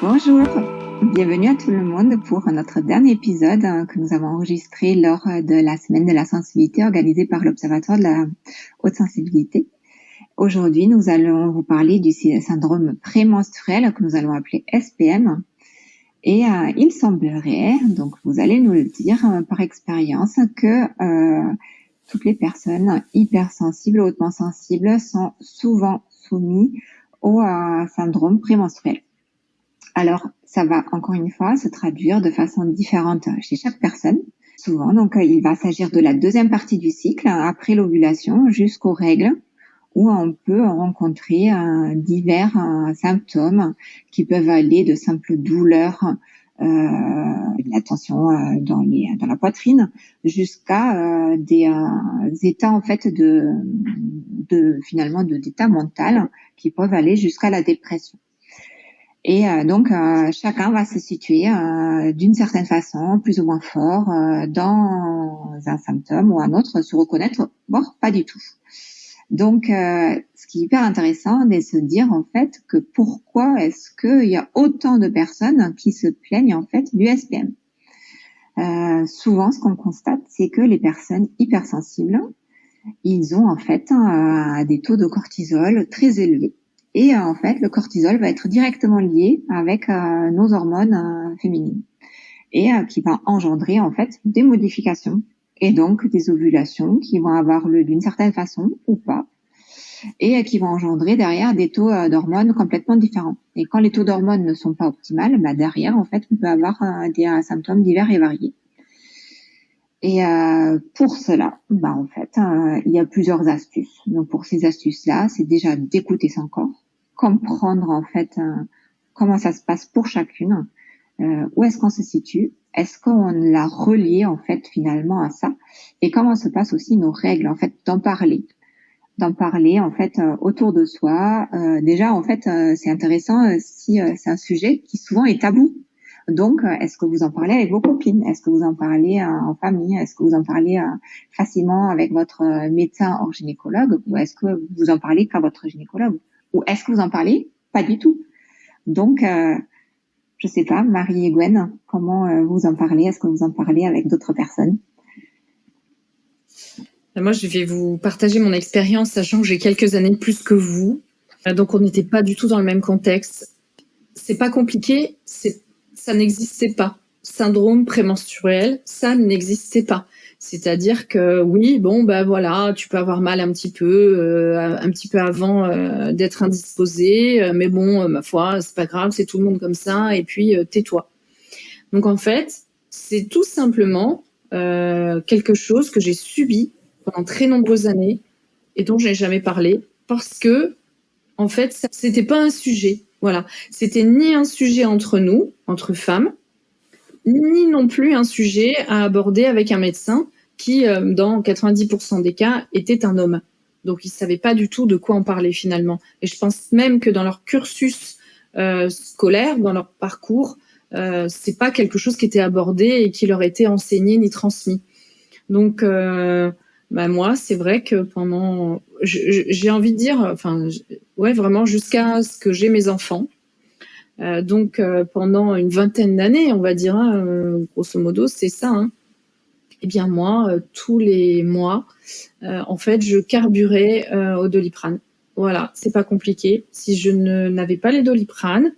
Bonjour, bienvenue à tout le monde pour notre dernier épisode que nous avons enregistré lors de la semaine de la sensibilité organisée par l'Observatoire de la haute sensibilité. Aujourd'hui, nous allons vous parler du syndrome prémenstruel que nous allons appeler SPM. Et il semblerait, donc vous allez nous le dire par expérience, que toutes les personnes hypersensibles, hautement sensibles sont souvent soumises au syndrome prémenstruel. Alors, ça va encore une fois se traduire de façon différente chez chaque personne. Souvent, donc, il va s'agir de la deuxième partie du cycle, après l'ovulation jusqu'aux règles, où on peut rencontrer divers symptômes qui peuvent aller de simples douleurs, de la tension dans la poitrine, jusqu'à des états en fait finalement d'état mental qui peuvent aller jusqu'à la dépression. Et donc, chacun va se situer d'une certaine façon, plus ou moins fort, dans un symptôme ou un autre, se reconnaître, voire pas du tout. Donc, ce qui est hyper intéressant, c'est de se dire en fait que pourquoi est-ce qu'il y a autant de personnes qui se plaignent en fait du SPM. Souvent, ce qu'on constate, c'est que les personnes hypersensibles, ils ont en fait des taux de cortisol très élevés. Et en fait, le cortisol va être directement lié avec nos hormones féminines et qui va engendrer en fait des modifications et donc des ovulations qui vont avoir lieu d'une certaine façon ou pas et qui vont engendrer derrière des taux d'hormones complètement différents. Et quand les taux d'hormones ne sont pas optimales, derrière en fait, on peut avoir des symptômes divers et variés. Et pour cela, en fait, il y a plusieurs astuces. Donc pour ces astuces-là, c'est déjà d'écouter son corps, comprendre en fait comment ça se passe pour chacune, où est-ce qu'on se situe, est-ce qu'on l'a relié en fait finalement à ça, et comment se passent aussi nos règles, en fait, d'en parler en fait autour de soi. Déjà en fait, c'est intéressant si c'est un sujet qui souvent est tabou. Donc, est-ce que vous en parlez avec vos copines? Est-ce que vous en parlez en famille? Est-ce que vous en parlez facilement avec votre médecin hors gynécologue? Ou est-ce que vous en parlez qu'à votre gynécologue? Ou est-ce que vous en parlez pas du tout? Donc, je sais pas, Marie et Gwen, comment vous en parlez? Est-ce que vous en parlez avec d'autres personnes? Moi, je vais vous partager mon expérience, sachant que j'ai quelques années de plus que vous. Donc, on n'était pas du tout dans le même contexte. C'est pas compliqué, ça n'existait pas. Syndrome prémenstruel, ça n'existait pas. C'est-à-dire que oui, voilà, tu peux avoir mal un petit peu avant d'être indisposé, mais bon, ma foi, c'est pas grave, c'est tout le monde comme ça, et puis tais-toi. Donc en fait, c'est tout simplement quelque chose que j'ai subi pendant très nombreuses années et dont je n'ai jamais parlé parce que en fait, c'était pas un sujet. Voilà, c'était ni un sujet entre nous, entre femmes, ni non plus un sujet à aborder avec un médecin qui, dans 90% des cas, était un homme. Donc, ils savaient pas du tout de quoi en parler finalement. Et je pense même que dans leur cursus scolaire, dans leur parcours, c'est pas quelque chose qui était abordé et qui leur était enseigné ni transmis. Donc, moi, c'est vrai que pendant, j'ai envie de dire, vraiment jusqu'à ce que j'ai mes enfants. Donc, pendant une vingtaine d'années, on va dire, grosso modo, c'est ça. Eh bien, moi, tous les mois, en fait, je carburais au Doliprane. Voilà, c'est pas compliqué. Si je n'avais pas les Doliprane,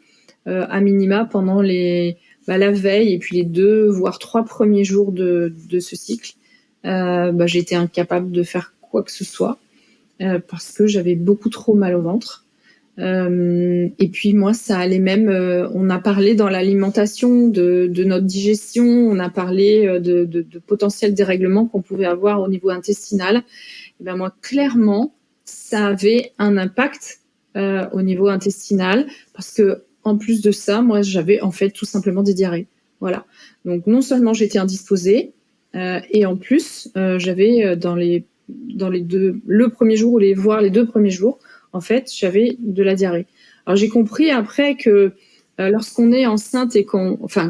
à minima pendant la veille et puis les 2 voire 3 premiers jours de ce cycle, j'étais incapable de faire quoi que ce soit parce que j'avais beaucoup trop mal au ventre. Et puis moi, ça allait même. On a parlé dans l'alimentation de notre digestion, on a parlé de potentiels dérèglements qu'on pouvait avoir au niveau intestinal. Et moi, clairement, ça avait un impact au niveau intestinal parce que en plus de ça, moi, j'avais en fait tout simplement des diarrhées. Voilà. Donc non seulement j'étais indisposée, et en plus j'avais le premier jour voire les 2 premiers jours, en fait, j'avais de la diarrhée. Alors j'ai compris après que lorsqu'on est enceinte et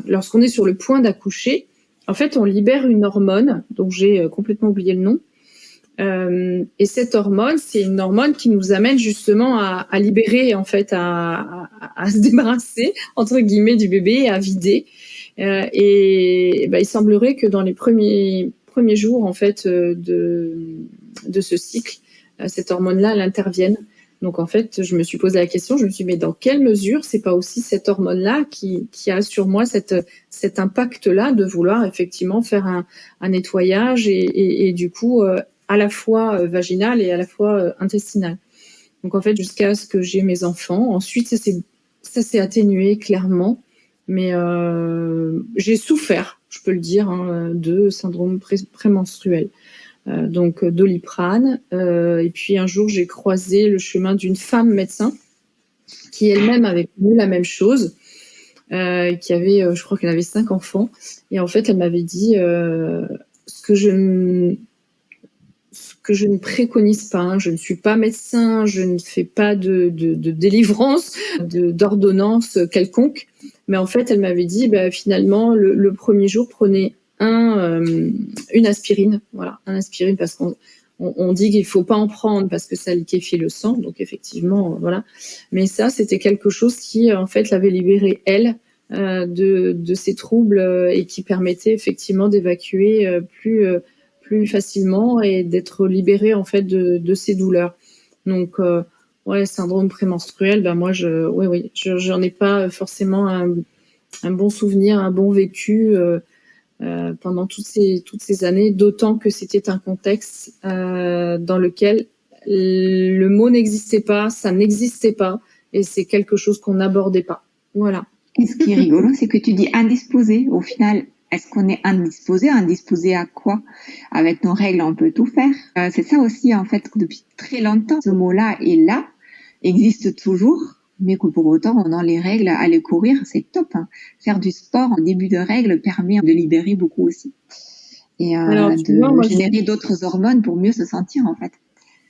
lorsqu'on est sur le point d'accoucher, en fait, on libère une hormone dont j'ai complètement oublié le nom, Et cette hormone, c'est une hormone qui nous amène justement à libérer, en fait, à se débarrasser, entre guillemets, du bébé, à vider. Et il semblerait que dans les premiers jours, en fait, de ce cycle, cette hormone-là, elle intervienne. Donc, en fait, je me suis posé la question, je me suis dit, mais dans quelle mesure c'est pas aussi cette hormone-là qui a sur moi cet impact-là de vouloir effectivement faire un nettoyage et du coup, à la fois vaginal et à la fois intestinal. Donc, en fait, jusqu'à ce que j'ai mes enfants. Ensuite, ça s'est atténué clairement, mais j'ai souffert, je peux le dire, de syndrome prémenstruel. Donc Doliprane. Et puis un jour, j'ai croisé le chemin d'une femme médecin qui elle-même avait connu la même chose, qui avait, je crois qu'elle avait 5 enfants. Et en fait, elle m'avait dit ce que je ne préconise pas. Je ne suis pas médecin, je ne fais pas de délivrance, d'ordonnance quelconque. Mais en fait, elle m'avait dit, finalement, le premier jour, prenez une aspirine, voilà, un aspirine parce qu'on dit qu'il faut pas en prendre parce que ça liquéfie le sang, donc effectivement, voilà. Mais ça, c'était quelque chose qui, en fait, l'avait libérée, elle, de ses troubles et qui permettait effectivement d'évacuer plus facilement et d'être libérée, en fait, de ses douleurs. Donc, syndrome prémenstruel, moi, j'en ai pas forcément un bon souvenir, un bon vécu pendant toutes ces années, d'autant que c'était un contexte dans lequel le mot n'existait pas, ça n'existait pas, et c'est quelque chose qu'on n'abordait pas. Voilà. Et ce qui est rigolo, c'est que tu dis indisposé. Au final, est-ce qu'on est indisposé? Indisposé à quoi? Avec nos règles, on peut tout faire. C'est ça aussi, en fait, depuis très longtemps, ce mot-là est là, existe toujours, mais que pour autant, on a les règles à aller courir, c'est top. Faire du sport en début de règles permet de libérer beaucoup aussi. Et générer d'autres hormones pour mieux se sentir, en fait.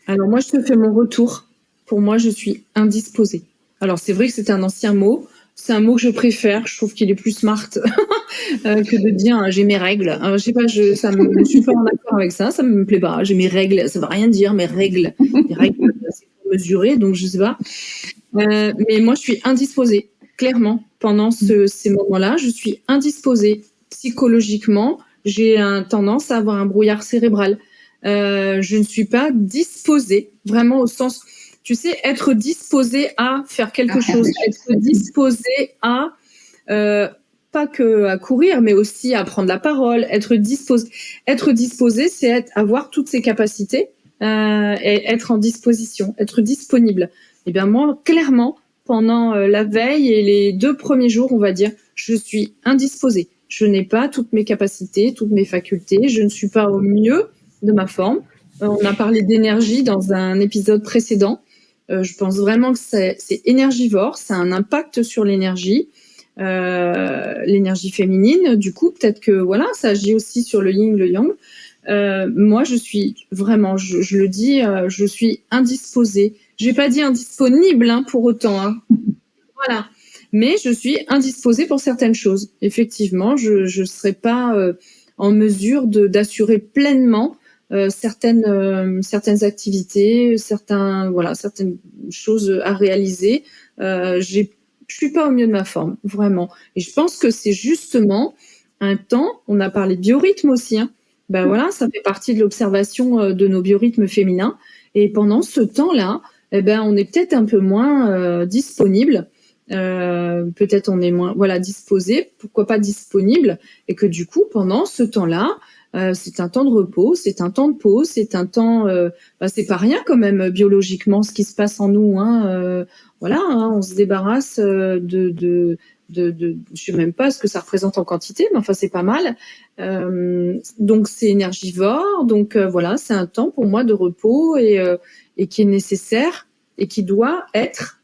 Alors moi, je te fais mon retour. Pour moi, je suis indisposée. Alors c'est vrai que c'est un ancien mot. C'est un mot que je préfère. Je trouve qu'il est plus smart que de dire j'ai mes règles. Je sais pas, je suis pas en accord avec ça. Ça me plaît pas. J'ai mes règles. Ça veut rien dire, mes règles. Les règles, c'est pour mesurer, donc je sais pas. Mais moi, je suis indisposée. Clairement, pendant ces moments-là, je suis indisposée psychologiquement. J'ai tendance à avoir un brouillard cérébral. Je ne suis pas disposée, vraiment au sens, tu sais, être disposée à faire quelque chose, être disposée à, pas que à courir, mais aussi à prendre la parole, être disposée, c'est avoir toutes ses capacités et être en disposition, être disponible. Et bien moi, clairement, pendant la veille et les 2 premiers jours, on va dire, je suis indisposée. Je n'ai pas toutes mes capacités, toutes mes facultés, je ne suis pas au mieux de ma forme. On a parlé d'énergie dans un épisode précédent. Je pense vraiment que c'est énergivore, ça a un impact sur l'énergie féminine. Du coup, peut-être que voilà, ça agit aussi sur le yin, le yang. Moi, je suis vraiment, je le dis, je suis indisposée. J'ai pas dit indisponible pour autant. Voilà. Mais je suis indisposée pour certaines choses. Effectivement, je serais pas en mesure d'assurer pleinement certaines activités, certaines choses à réaliser. Je suis pas au mieux de ma forme, vraiment. Et je pense que c'est justement un temps. On a parlé de biorhythme aussi. Voilà, ça fait partie de l'observation de nos biorhythmes féminins. Et pendant ce temps-là, on est peut-être un peu moins disponible. Peut-être on est moins disposé, pourquoi pas disponible, et que du coup pendant ce temps-là, c'est un temps de repos, c'est un temps de pause, c'est un temps, c'est pas rien quand même biologiquement ce qui se passe en nous. On se débarrasse de je sais même pas ce que ça représente en quantité, mais enfin c'est pas mal. Donc c'est énergivore, donc c'est un temps pour moi de repos et qui est nécessaire et qui doit être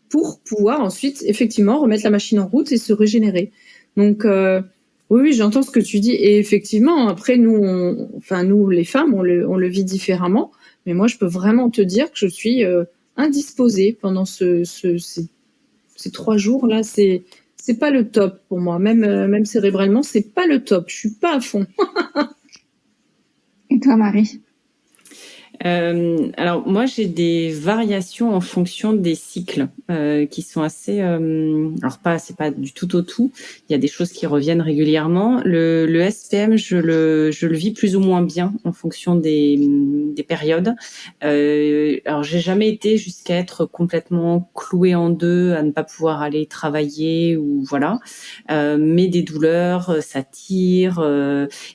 pour pouvoir ensuite effectivement remettre la machine en route et se régénérer. Donc oui, j'entends ce que tu dis et effectivement après nous les femmes on le vit différemment, mais moi je peux vraiment te dire que je suis indisposée pendant ces 3 jours là, c'est pas le top pour moi, même cérébralement c'est pas le top, je suis pas à fond. Et toi Marie? Alors moi j'ai des variations en fonction des cycles qui sont assez alors c'est pas du tout au tout, il y a des choses qui reviennent régulièrement. Le SPM je le vis plus ou moins bien en fonction des périodes. Alors j'ai jamais été jusqu'à être complètement clouée en deux, à ne pas pouvoir aller travailler ou voilà. Mais des douleurs, ça tire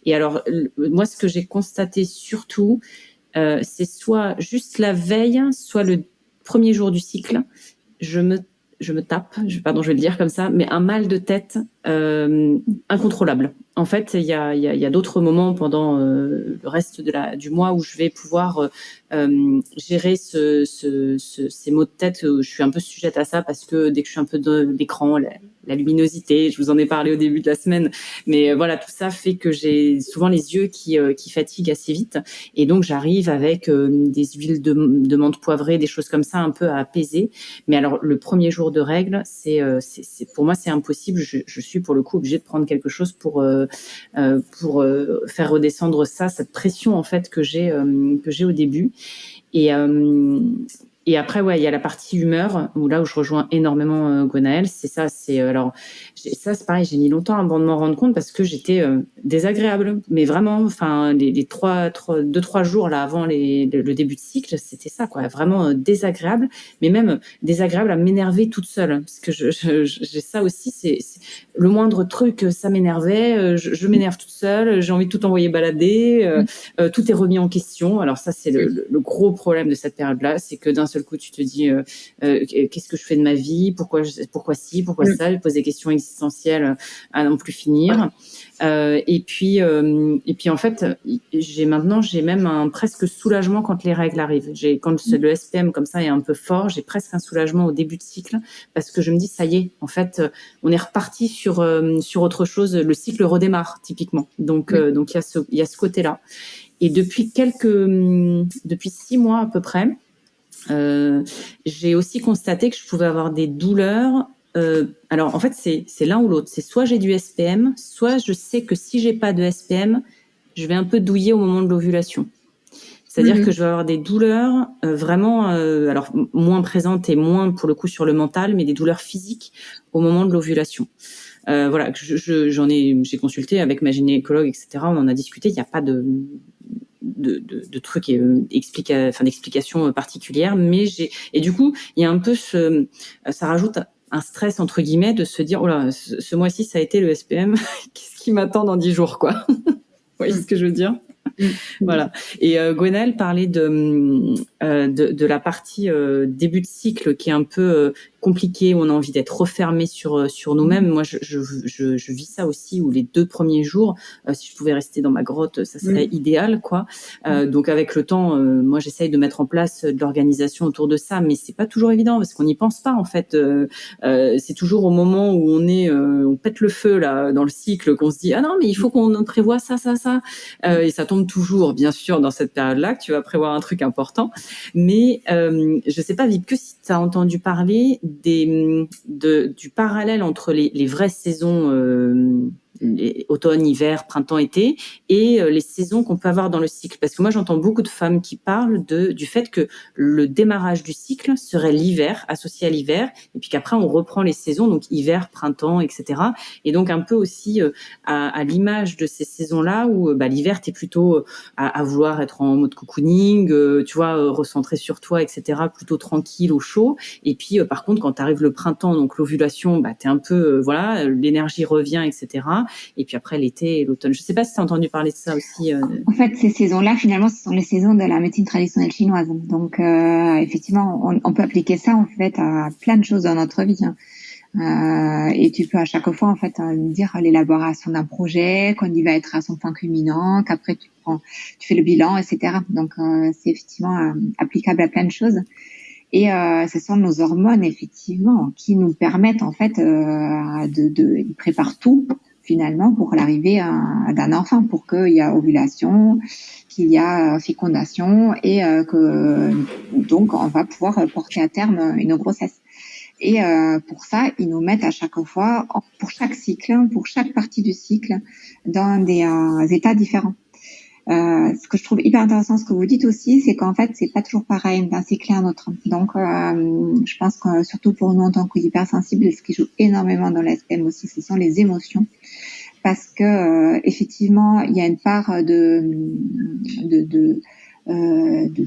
et alors moi ce que j'ai constaté surtout c'est soit juste la veille, soit le premier jour du cycle, je me tape, pardon, je vais le dire comme ça, mais un mal de tête incontrôlable. En fait, il y a d'autres moments pendant le reste du mois où je vais pouvoir gérer ces maux de tête. Je suis un peu sujette à ça parce que dès que je suis un peu de l'écran, la luminosité, je vous en ai parlé au début de la semaine, mais voilà, tout ça fait que j'ai souvent les yeux qui fatiguent assez vite, et donc j'arrive avec des huiles de menthe poivrée, des choses comme ça un peu à apaiser. Mais alors le premier jour de règle, c'est pour moi c'est impossible. Je suis pour le coup obligée de prendre quelque chose pour faire redescendre cette pression en fait que j'ai au début. Et après, ouais, il y a la partie humeur où là où je rejoins énormément Gwenaëlle. C'est ça, c'est pareil. J'ai mis longtemps avant de m'en rendre compte parce que j'étais désagréable, mais vraiment, enfin, les 2-3 jours là avant le début de cycle, c'était ça, quoi, vraiment désagréable, mais même désagréable à m'énerver toute seule, parce que j'ai ça aussi. C'est le moindre truc, ça m'énervait. Je m'énerve toute seule. J'ai envie de tout envoyer balader. Tout est remis en question. Alors ça, c'est le gros problème de cette période-là, c'est que d'un seul coup, tu te dis qu'est-ce que je fais de ma vie, pourquoi ci, pourquoi ça, je pose des questions existentielles à n'en plus finir. Et puis en fait, j'ai même un presque soulagement quand les règles arrivent. Quand le SPM comme ça est un peu fort, j'ai presque un soulagement au début de cycle parce que je me dis ça y est, en fait, on est reparti sur autre chose. Le cycle redémarre typiquement. Donc il y a ce côté-là. Et depuis 6 mois à peu près, j'ai aussi constaté que je pouvais avoir des douleurs. Alors en fait, c'est l'un ou l'autre. C'est soit j'ai du SPM, soit je sais que si j'ai pas de SPM, je vais un peu douiller au moment de l'ovulation. C'est-à-dire que je vais avoir des douleurs vraiment, alors moins présentes et moins pour le coup sur le mental, mais des douleurs physiques au moment de l'ovulation. Voilà, j'ai consulté avec ma gynécologue, etc. On en a discuté. Il n'y a pas de trucs d'explications particulières, mais et du coup, il y a un peu ça rajoute un stress entre guillemets de se dire, oh là, ce mois-ci ça a été le SPM, qu'est-ce qui m'attend dans 10 jours, quoi. Vous voyez ce que je veux dire? Voilà. Et Gwenaëlle parlait de la partie début de cycle qui est un peu compliquée, où on a envie d'être refermé sur nous-mêmes. Moi, je vis ça aussi, où les 2 premiers jours, si je pouvais rester dans ma grotte, ça serait idéal, quoi. Donc avec le temps, moi j'essaye de mettre en place de l'organisation autour de ça, mais c'est pas toujours évident parce qu'on n'y pense pas en fait. C'est toujours au moment où on pète le feu là dans le cycle qu'on se dit ah non mais il faut qu'on prévoie ça, et ça tombe toujours bien sûr dans cette période-là que tu vas prévoir un truc important. Mais je sais pas, Vipke, si tu as entendu parler du parallèle entre les vraies saisons automne, hiver, printemps, été, et les saisons qu'on peut avoir dans le cycle. Parce que moi, j'entends beaucoup de femmes qui parlent du fait que le démarrage du cycle serait l'hiver, associé à l'hiver, et puis qu'après, on reprend les saisons, donc hiver, printemps, etc. Et donc, un peu aussi à l'image de ces saisons-là, où l'hiver, t'es plutôt à vouloir être en mode cocooning, tu vois, recentré sur toi, etc., plutôt tranquille, au chaud. Et puis, par contre, quand t'arrives le printemps, donc l'ovulation, t'es un peu, voilà, l'énergie revient, etc. Et puis après l'été et l'automne. Je sais pas si tu as entendu parler de ça aussi. En fait, ces saisons-là, finalement, ce sont les saisons de la médecine traditionnelle chinoise. Donc, effectivement, on peut appliquer ça en fait à plein de choses dans notre vie. Et tu peux à chaque fois en fait dire l'élaboration d'un projet, qu'on y va être à son point culminant, qu'après tu fais le bilan, etc. Donc, c'est effectivement applicable à plein de choses. Et ce sont nos hormones effectivement qui nous permettent en fait ils préparent tout finalement pour l'arrivée d'un enfant, pour qu'il y a ovulation, qu'il y a fécondation et que donc on va pouvoir porter à terme une grossesse. Et pour ça, ils nous mettent à chaque fois, pour chaque cycle, pour chaque partie du cycle, dans des états différents. Ce que je trouve hyper intéressant, ce que vous dites aussi, c'est qu'en fait, c'est pas toujours pareil d'un cycle à un autre. Donc, je pense que surtout pour nous en tant qu'hypersensibles, ce qui joue énormément dans la SPM aussi, ce sont les émotions, parce que effectivement, il y a une part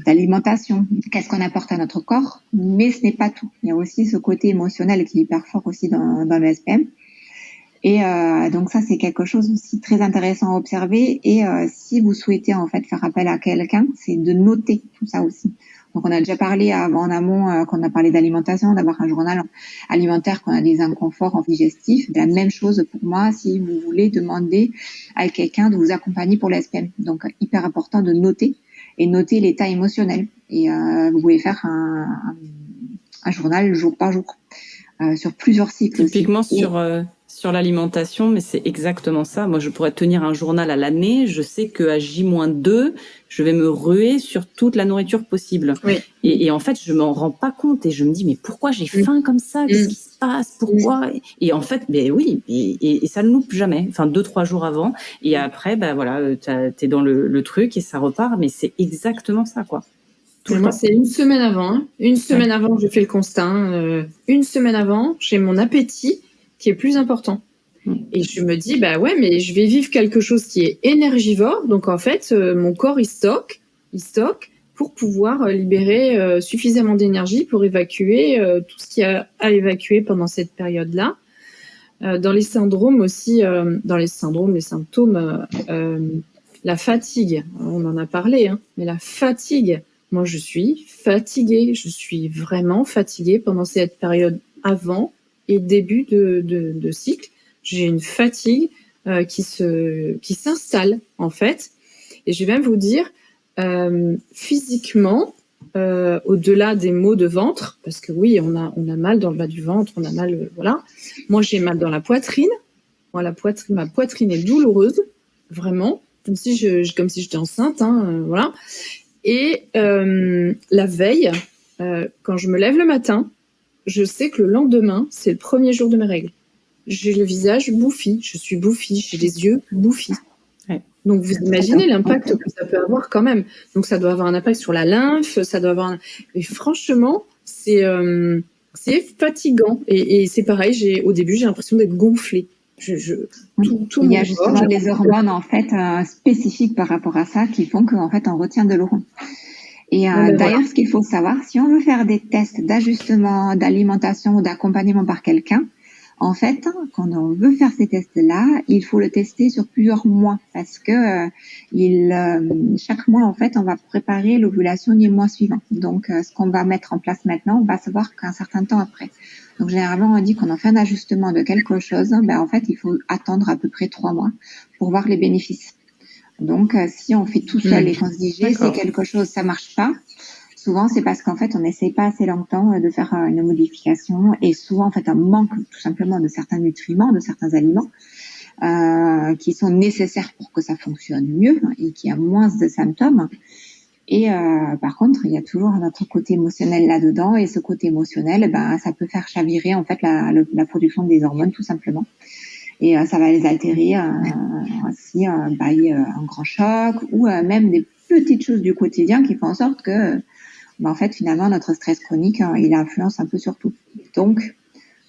d'alimentation. Qu'est-ce qu'on apporte à notre corps, mais ce n'est pas tout. Il y a aussi ce côté émotionnel qui est hyper fort aussi dans le SPM. Et donc ça, c'est quelque chose aussi très intéressant à observer. Et si vous souhaitez en fait faire appel à quelqu'un, c'est de noter tout ça aussi. Donc on a déjà parlé en amont, qu'on a parlé d'alimentation, d'avoir un journal alimentaire, qu'on a des inconforts digestifs. La même chose pour moi si vous voulez demander à quelqu'un de vous accompagner pour l'SPM. Donc hyper important de noter et noter l'état émotionnel. Et vous pouvez faire un journal jour par jour sur plusieurs cycles. Typiquement aussi. Sur l'alimentation, mais c'est exactement ça. Moi, je pourrais tenir un journal à l'année. Je sais qu'à J-2, je vais me ruer sur toute la nourriture possible. Oui. Et en fait, je m'en rends pas compte et je me dis, mais pourquoi j'ai faim comme ça? Qu'est-ce qui se passe? Pourquoi? Et en fait, mais oui, et ça ne loupe jamais. Enfin, 2-3 jours avant. Et après, bah voilà, t'es dans le truc et ça repart. Mais c'est exactement ça, quoi. Moi, c'est une semaine avant. Hein. Une semaine avant, je fais le constat. Une semaine avant, j'ai mon appétit qui est plus important. Et je me dis, bah ouais, mais je vais vivre quelque chose qui est énergivore. Donc, en fait, mon corps, il stocke pour pouvoir libérer suffisamment d'énergie pour évacuer tout ce qu'il y a à évacuer pendant cette période-là. Dans les syndromes aussi, les symptômes, la fatigue, on en a parlé, hein, mais la fatigue, moi, je suis fatiguée. Je suis vraiment fatiguée pendant cette période avant et début de cycle. J'ai une fatigue qui s'installe en fait, et je vais même vous dire physiquement, au-delà des maux de ventre, parce que oui, on a mal dans le bas du ventre, on a mal, voilà. Moi, j'ai mal dans la poitrine. Moi, ma poitrine est douloureuse, vraiment, comme si j'étais enceinte, hein, voilà. Et la veille, quand je me lève le matin, je sais que le lendemain, c'est le premier jour de mes règles. J'ai le visage bouffi, je suis bouffie, j'ai les yeux bouffis. Ouais. Donc, vous imaginez l'impact que ça peut avoir quand même. Donc, ça doit avoir un impact sur la lymphe, ça doit avoir Et franchement, c'est fatigant. Et c'est pareil, au début, j'ai l'impression d'être gonflée. Tout il y a justement des hormones, en fait, spécifiques par rapport à ça qui font qu'en fait, on retient de l'eau. Et d'ailleurs, ce qu'il faut savoir, si on veut faire des tests d'ajustement, d'alimentation ou d'accompagnement par quelqu'un, en fait, quand on veut faire ces tests-là, il faut le tester sur plusieurs mois parce que chaque mois, en fait, on va préparer l'ovulation du mois suivant. Donc, ce qu'on va mettre en place maintenant, on va savoir qu'un certain temps après. Donc, généralement, on dit qu'on en fait un ajustement de quelque chose. Ben, en fait, il faut attendre à peu près 3 mois pour voir les bénéfices. Donc, si on fait tout seul et qu'on se dit c'est quelque chose, ça marche pas, souvent c'est parce qu'en fait on n'essaye pas assez longtemps de faire une modification et souvent en fait on manque tout simplement de certains nutriments, de certains aliments qui sont nécessaires pour que ça fonctionne mieux et qu'il y a moins de symptômes. Et par contre, il y a toujours notre côté émotionnel là-dedans et ce côté émotionnel, ben ça peut faire chavirer en fait la production des hormones tout simplement. Et ça va les altérer si il y a un grand choc ou même des petites choses du quotidien qui font en sorte que en fait finalement notre stress chronique il influence un peu sur tout. Donc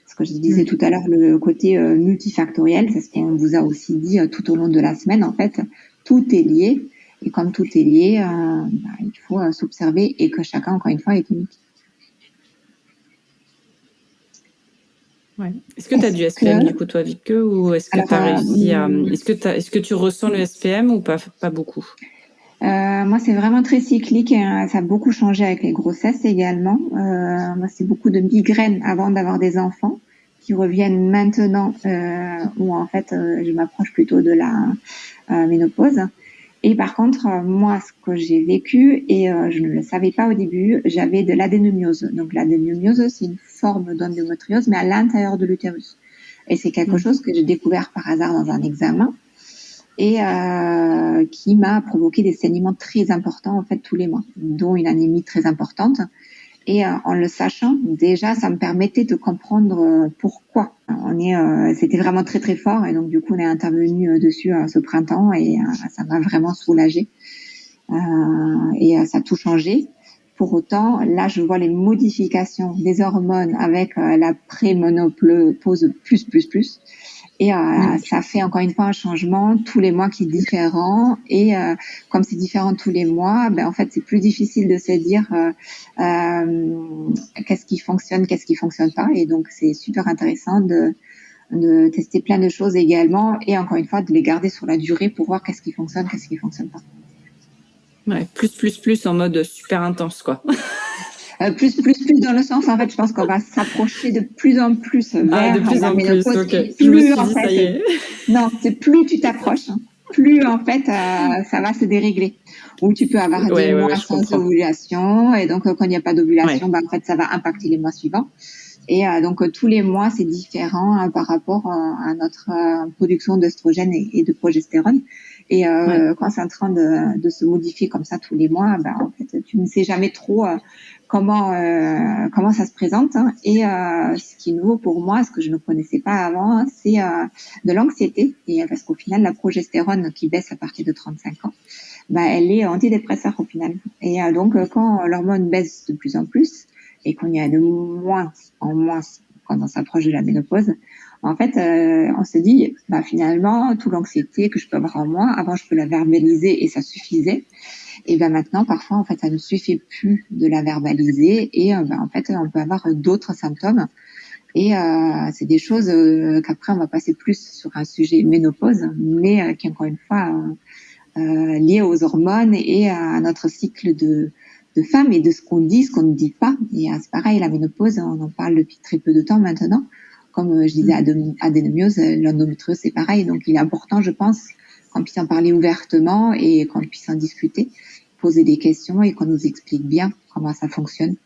ce que je disais tout à l'heure, le côté multifactoriel, c'est ce qu'on vous a aussi dit tout au long de la semaine, en fait tout est lié et comme tout est lié il faut s'observer et que chacun encore une fois est unique. Ouais. Est-ce que tu as du SPM du coup toi Vibke, ou est-ce que tu as réussi à est-ce que tu ressens le SPM ou pas beaucoup? Moi c'est vraiment très cyclique et ça a beaucoup changé avec les grossesses également. Moi c'est beaucoup de migraines avant d'avoir des enfants qui reviennent maintenant où en fait je m'approche plutôt de la ménopause. Et par contre, moi, ce que j'ai vécu, et je ne le savais pas au début, j'avais de l'adénomiose. Donc l'adénomiose, c'est une forme d'endométriose, mais à l'intérieur de l'utérus. Et c'est quelque chose que j'ai découvert par hasard dans un examen et qui m'a provoqué des saignements très importants en fait tous les mois, dont une anémie très importante. Et en le sachant, déjà, ça me permettait de comprendre pourquoi. C'était vraiment très très fort et donc du coup on est intervenu dessus ce printemps et ça m'a vraiment soulagée et ça a tout changé. Pour autant, là, je vois les modifications des hormones avec la préménopause plus. Et ça fait encore une fois un changement tous les mois qui est différent. Et comme c'est différent tous les mois, en fait, c'est plus difficile de se dire qu'est-ce qui fonctionne pas. Et donc, c'est super intéressant de tester plein de choses également. Et encore une fois, de les garder sur la durée pour voir qu'est-ce qui fonctionne pas. Ouais, plus en mode super intense, quoi. Plus dans le sens, en fait, je pense qu'on va s'approcher de plus en plus vers de plus la en ménopause. plus, ok. Plus, je me suis en dit, fait, ça y est. Non, c'est plus tu t'approches, plus en fait, ça va se dérégler. Ou tu peux avoir des mois sans ovulation, et donc quand il n'y a pas d'ovulation, en fait, ça va impacter les mois suivants. Et donc tous les mois, c'est différent par rapport à notre production d'œstrogène et de progestérone. Et quand c'est en train de se modifier comme ça tous les mois, en fait, tu ne sais jamais trop comment ça se présente. Hein. Et ce qui est nouveau pour moi, ce que je ne connaissais pas avant, c'est de l'anxiété. Et parce qu'au final, la progestérone qui baisse à partir de 35 ans, elle est antidépresseur au final. Et donc quand l'hormone baisse de plus en plus et qu'on y a de moins en moins quand on s'approche de la ménopause, en fait, on se dit, finalement, toute l'anxiété que je peux avoir en moi, avant je peux la verbaliser et ça suffisait. Et maintenant, parfois, en fait, ça ne suffit plus de la verbaliser et en fait, on peut avoir d'autres symptômes. Et c'est des choses qu'après, on va passer plus sur un sujet ménopause, mais qui, encore une fois, lié aux hormones et à notre cycle de femme et de ce qu'on dit, ce qu'on ne dit pas. Et c'est pareil, la ménopause, on en parle depuis très peu de temps maintenant. Comme je disais, adénomiose, l'endométriose, c'est pareil. Donc, il est important, je pense, qu'on puisse en parler ouvertement et qu'on puisse en discuter, poser des questions et qu'on nous explique bien comment ça fonctionne.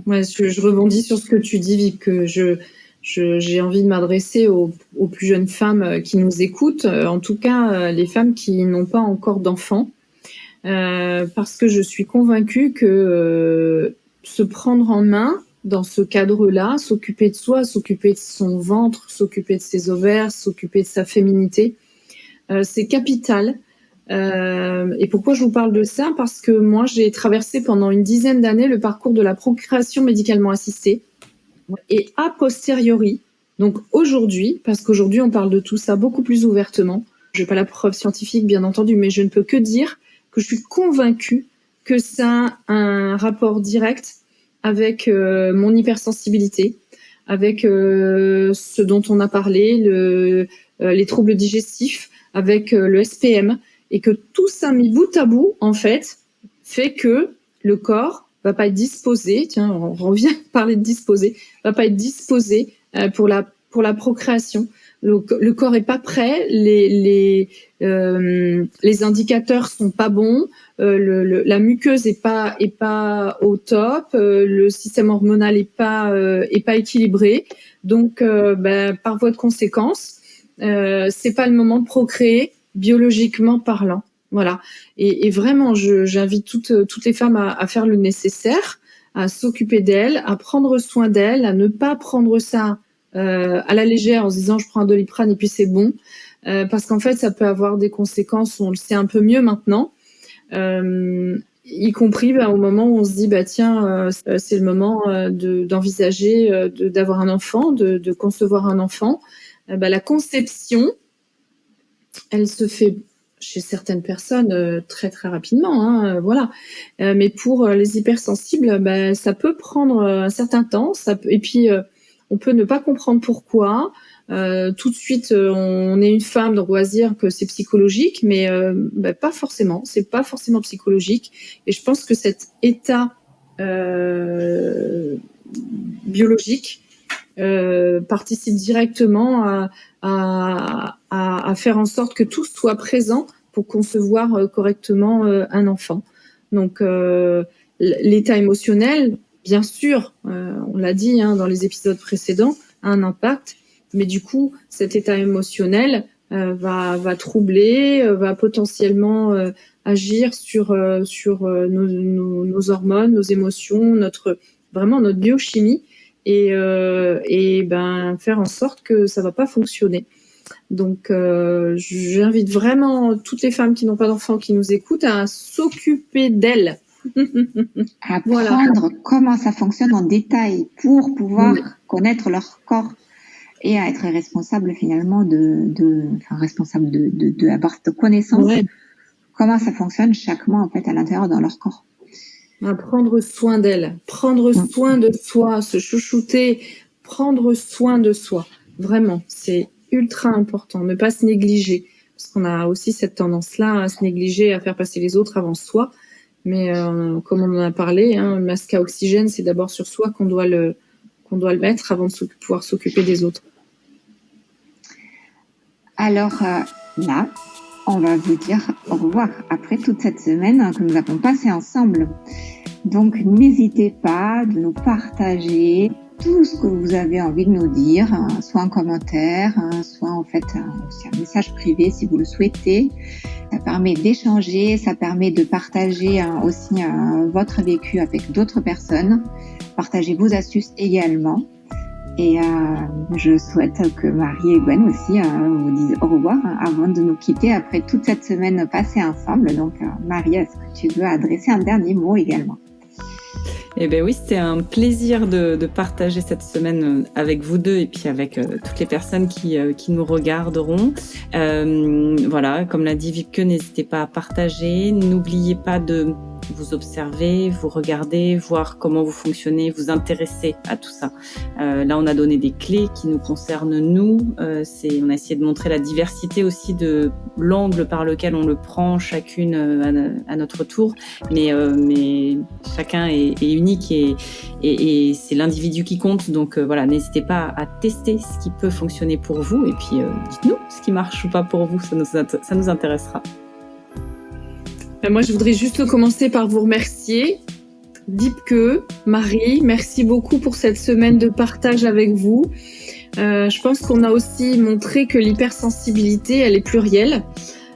Ouais, je rebondis sur ce que tu dis, Vic, que j'ai envie de m'adresser aux plus jeunes femmes qui nous écoutent, en tout cas les femmes qui n'ont pas encore d'enfants, parce que je suis convaincue que se prendre en main dans ce cadre-là, s'occuper de soi, s'occuper de son ventre, s'occuper de ses ovaires, s'occuper de sa féminité, c'est capital. Et pourquoi je vous parle de ça? Parce que moi, j'ai traversé pendant une dizaine d'années le parcours de la procréation médicalement assistée. Et a posteriori, donc aujourd'hui, parce qu'aujourd'hui, on parle de tout ça beaucoup plus ouvertement. Je n'ai pas la preuve scientifique, bien entendu, mais je ne peux que dire que je suis convaincue que ça a un rapport direct avec mon hypersensibilité, avec ce dont on a parlé, les troubles digestifs, avec le SPM, et que tout ça mis bout à bout, en fait, fait que le corps va pas être disposé, tiens, on revient parler de disposer, va pas être disposé pour la procréation. Le corps est pas prêt, les indicateurs sont pas bons, la muqueuse est pas au top, le système hormonal est pas équilibré, donc par voie de conséquence, c'est pas le moment de procréer biologiquement parlant. Voilà. Et vraiment, j'invite toutes les femmes à faire le nécessaire, à s'occuper d'elles, à prendre soin d'elles, à ne pas prendre ça à la légère en se disant je prends un Doliprane et puis c'est bon, parce qu'en fait ça peut avoir des conséquences, on le sait un peu mieux maintenant, y compris au moment où on se dit tiens, c'est le moment d'envisager d'avoir un enfant, de concevoir un enfant. La conception, elle se fait chez certaines personnes très très rapidement, hein, voilà. Mais pour les hypersensibles, ça peut prendre un certain temps. Et puis on peut ne pas comprendre pourquoi. Tout de suite, on est une femme, donc on va se dire que c'est psychologique, mais pas forcément. C'est pas forcément psychologique. Et je pense que cet état biologique participe directement à faire en sorte que tout soit présent pour concevoir correctement un enfant. Donc l'état émotionnel, bien sûr, on l'a dit dans les épisodes précédents, a un impact, mais du coup cet état émotionnel va troubler, va potentiellement agir sur nos hormones, nos émotions, notre biochimie, et faire en sorte que ça va pas fonctionner. Donc, j'invite vraiment toutes les femmes qui n'ont pas d'enfants, qui nous écoutent, à s'occuper d'elles. Apprendre comment ça fonctionne en détail pour pouvoir connaître leur corps et à être responsable finalement responsable d'avoir de connaissance comment ça fonctionne chaque mois en fait à l'intérieur dans leur corps. À prendre soin d'elles, prendre soin de soi, se chouchouter, prendre soin de soi. Vraiment, c'est ultra important, ne pas se négliger. Parce qu'on a aussi cette tendance-là à se négliger, à faire passer les autres avant soi. Mais comme on en a parlé, le masque à oxygène, c'est d'abord sur soi qu'on doit le mettre avant de pouvoir s'occuper des autres. Alors là, on va vous dire au revoir après toute cette semaine que nous avons passée ensemble. Donc n'hésitez pas de nous partager tout ce que vous avez envie de nous dire, soit en commentaire, soit en fait aussi un message privé si vous le souhaitez. Ça permet d'échanger, ça permet de partager aussi votre vécu avec d'autres personnes, partager vos astuces également. Et je souhaite que Marie et Gwen aussi vous disent au revoir avant de nous quitter après toute cette semaine passée ensemble. Donc Marie, est-ce que tu veux adresser un dernier mot également ? Eh bien oui, c'était un plaisir de partager cette semaine avec vous deux et puis avec toutes les personnes qui nous regarderont. Voilà, comme l'a dit Wiebke, n'hésitez pas à partager. N'oubliez pas de vous observer, vous regarder, voir comment vous fonctionnez, vous intéresser à tout ça. Là, on a donné des clés qui nous concernent nous. On a essayé de montrer la diversité aussi de l'angle par lequel on le prend chacune à notre tour. Mais chacun est unique et c'est l'individu qui compte. Donc voilà, n'hésitez pas à tester ce qui peut fonctionner pour vous et puis dites-nous ce qui marche ou pas pour vous. Ça nous intéressera. Moi, je voudrais juste commencer par vous remercier. Wiebke, Marie, merci beaucoup pour cette semaine de partage avec vous. Je pense qu'on a aussi montré que l'hypersensibilité, elle est plurielle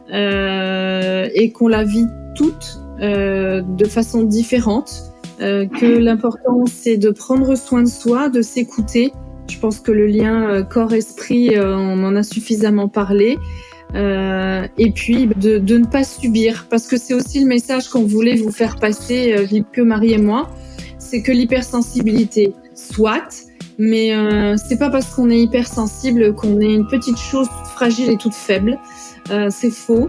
et qu'on la vit toutes de façon différente. Que l'important, c'est de prendre soin de soi, de s'écouter. Je pense que le lien corps-esprit, on en a suffisamment parlé. Et puis de ne pas subir, parce que c'est aussi le message qu'on voulait vous faire passer, Wiebke, Marie et moi, c'est que l'hypersensibilité, soit, mais c'est pas parce qu'on est hypersensible qu'on est une petite chose toute fragile et toute faible. C'est faux.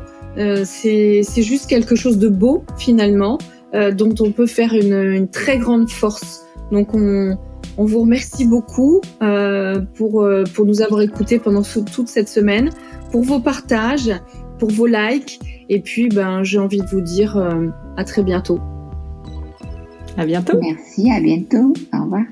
C'est juste quelque chose de beau finalement, dont on peut faire une très grande force. Donc on vous remercie beaucoup pour nous avoir écoutés pendant toute cette semaine, pour vos partages, pour vos likes, et puis j'ai envie de vous dire à très bientôt. À bientôt. Merci, à bientôt. Au revoir.